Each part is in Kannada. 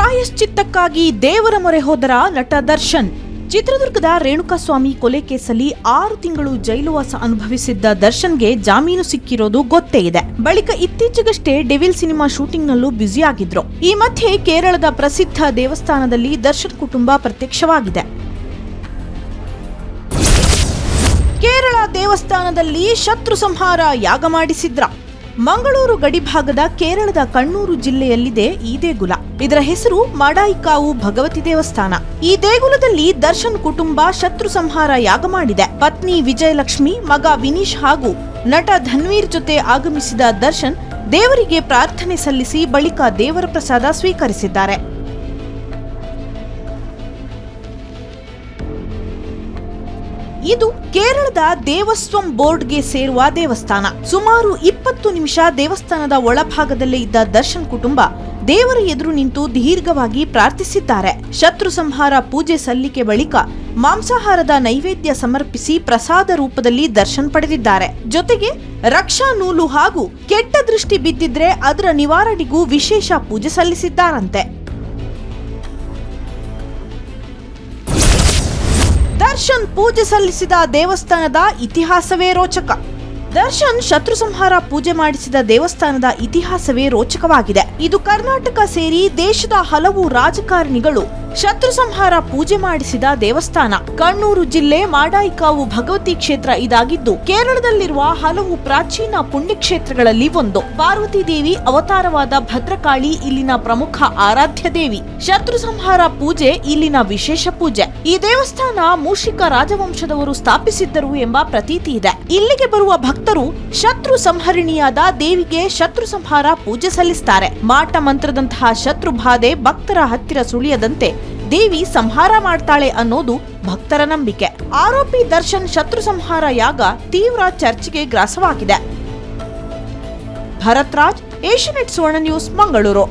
ಪ್ರಾಯಶ್ಚಿತ್ತಕ್ಕಾಗಿ ದೇವರ ಮೊರೆ ಹೋದರ ನಟ ದರ್ಶನ್. ಚಿತ್ರದುರ್ಗದ ರೇಣುಕಾಸ್ವಾಮಿ ಕೊಲೆ ಕೇಸಲ್ಲಿ 6 ತಿಂಗಳು ಜೈಲುವಾಸ ಅನುಭವಿಸಿದ್ದ ದರ್ಶನ್ಗೆ ಜಾಮೀನು ಸಿಕ್ಕಿರೋದು ಗೊತ್ತೇ ಇದೆ. ಬಳಿಕ ಇತ್ತೀಚೆಗಷ್ಟೇ ಡೆವಿಲ್ ಸಿನಿಮಾ ಶೂಟಿಂಗ್ನಲ್ಲೂ ಬ್ಯುಸಿಯಾಗಿದ್ರು. ಈ ಮಧ್ಯೆ ಕೇರಳದ ಪ್ರಸಿದ್ಧ ದೇವಸ್ಥಾನದಲ್ಲಿ ದರ್ಶನ್ ಕುಟುಂಬ ಪ್ರತ್ಯಕ್ಷವಾಗಿದೆ. ಕೇರಳ ದೇವಸ್ಥಾನದಲ್ಲಿ ಶತ್ರು ಸಂಹಾರ ಯಾಗ ಮಾಡಿಸಿದ್ರ. ಮಂಗಳೂರು ಗಡಿಭಾಗದ ಕೇರಳದ ಕಣ್ಣೂರು ಜಿಲ್ಲೆಯಲ್ಲಿದೆ ಈ ದೇಗುಲ. ಇದರ ಹೆಸರು ಮಡಾಯಿಕಾವು ಭಗವತಿ ದೇವಸ್ಥಾನ. ಈ ದೇಗುಲದಲ್ಲಿ ದರ್ಶನ್ ಕುಟುಂಬ ಶತ್ರು ಸಂಹಾರ ಯಾಗ ಮಾಡಿದೆ. ಪತ್ನಿ ವಿಜಯಲಕ್ಷ್ಮಿ, ಮಗ ವಿನೀಶ್ ಹಾಗೂ ನಟ ಧನ್ವೀರ್ ಜೊತೆ ಆಗಮಿಸಿದ ದರ್ಶನ್ ದೇವರಿಗೆ ಪ್ರಾರ್ಥನೆ ಸಲ್ಲಿಸಿ ಬಳಿಕ ದೇವರ ಪ್ರಸಾದ ಸ್ವೀಕರಿಸಿದ್ದಾರೆ. ಇದು ಕೇರಳದ ದೇವಸ್ವಂ ಬೋರ್ಡ್ಗೆ ಸೇರುವ ದೇವಸ್ಥಾನ. ಸುಮಾರು 20 ನಿಮಿಷ ದೇವಸ್ಥಾನದ ಒಳಭಾಗದಲ್ಲೇ ಇದ್ದ ದರ್ಶನ್ ಕುಟುಂಬ ದೇವರ ಎದುರು ನಿಂತು ದೀರ್ಘವಾಗಿ ಪ್ರಾರ್ಥಿಸಿದ್ದಾರೆ. ಶತ್ರು ಸಂಹಾರ ಪೂಜೆ ಸಲ್ಲಿಕೆ ಬಳಿಕ ಮಾಂಸಾಹಾರದ ನೈವೇದ್ಯ ಸಮರ್ಪಿಸಿ ಪ್ರಸಾದ ರೂಪದಲ್ಲಿ ದರ್ಶನ್ ಪಡೆದಿದ್ದಾರೆ. ಜೊತೆಗೆ ರಕ್ಷಾ ನೂಲು ಹಾಗೂ ಕೆಟ್ಟ ದೃಷ್ಟಿ ಬಿದ್ದಿದ್ರೆ ಅದರ ನಿವಾರಣೆಗೂ ವಿಶೇಷ ಪೂಜೆ ಸಲ್ಲಿಸಿದ್ದಾರಂತೆ. ದರ್ಶನ್ ಪೂಜೆ ಸಲ್ಲಿಸಿದ ದೇವಸ್ಥಾನದ ಇತಿಹಾಸವೇ ರೋಚಕ. ದರ್ಶನ್ ಶತ್ರು ಸಂಹಾರ ಪೂಜೆ ಮಾಡಿಸಿದ ದೇವಸ್ಥಾನದ ಇತಿಹಾಸವೇ ರೋಚಕವಾಗಿದೆ. ಇದು ಕರ್ನಾಟಕ ಸೇರಿ ದೇಶದ ಹಲವು ರಾಜಕಾರಣಿಗಳು ಶತ್ರು ಸಂಹಾರ ಪೂಜೆ ಮಾಡಿಸಿದ ದೇವಸ್ಥಾನ. ಕಣ್ಣೂರು ಜಿಲ್ಲೆ ಮಾಡಾಯಿಕಾವು ಭಗವತಿ ಕ್ಷೇತ್ರ ಇದಾಗಿದ್ದು ಕೇರಳದಲ್ಲಿರುವ ಹಲವು ಪ್ರಾಚೀನ ಪುಣ್ಯಕ್ಷೇತ್ರಗಳಲ್ಲಿ ಒಂದು. ಪಾರ್ವತಿ ದೇವಿ ಅವತಾರವಾದ ಭದ್ರಕಾಳಿ ಇಲ್ಲಿನ ಪ್ರಮುಖ ಆರಾಧ್ಯ ದೇವಿ. ಶತ್ರು ಸಂಹಾರ ಪೂಜೆ ಇಲ್ಲಿನ ವಿಶೇಷ ಪೂಜೆ. ಈ ದೇವಸ್ಥಾನ ಮೂಷಿಕ ರಾಜವಂಶದವರು ಸ್ಥಾಪಿಸಿದ್ದರು ಎಂಬ ಪ್ರತೀತಿ ಇದೆ. ಇಲ್ಲಿಗೆ ಬರುವ ಭಕ್ತರು ಶತ್ರು ಸಂಹರಣಿಯಾದ ದೇವಿಗೆ ಶತ್ರು ಸಂಹಾರ ಪೂಜೆ ಸಲ್ಲಿಸುತ್ತಾರೆ. ಮಾಟ ಮಂತ್ರದಂತಹ ಶತ್ರು ಬಾಧೆ ಭಕ್ತರ ಹತ್ತಿರ ಸುಳಿಯದಂತೆ ದೇವಿ ಸಂಹಾರ ಮಾಡ್ತಾಳೆ ಅನ್ನೋದು ಭಕ್ತರ ನಂಬಿಕೆ. ಆರೋಪಿ ದರ್ಶನ್ ಶತ್ರು ಸಂಹಾರ ಯಾಗ ತೀವ್ರ ಚರ್ಚೆಗೆ ಗ್ರಾಸವಾಗಿದೆ. ಭರತ್ ರಾಜ್, ಏಷ್ಯಾನೆಟ್ ಸುವರ್ಣ ನ್ಯೂಸ್, ಮಂಗಳೂರು.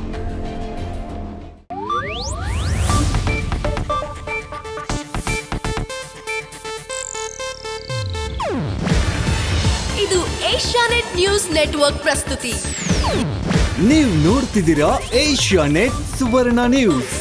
ಇದು ಏಷ್ಯಾನೆಟ್ ನ್ಯೂಸ್ ನೆಟ್ವರ್ಕ್ ಪ್ರಸ್ತುತಿ. ನೀವು ನೋಡ್ತಿದ್ದೀರಾ ಏಷ್ಯಾನೆಟ್ ಸುವರ್ಣ ನ್ಯೂಸ್.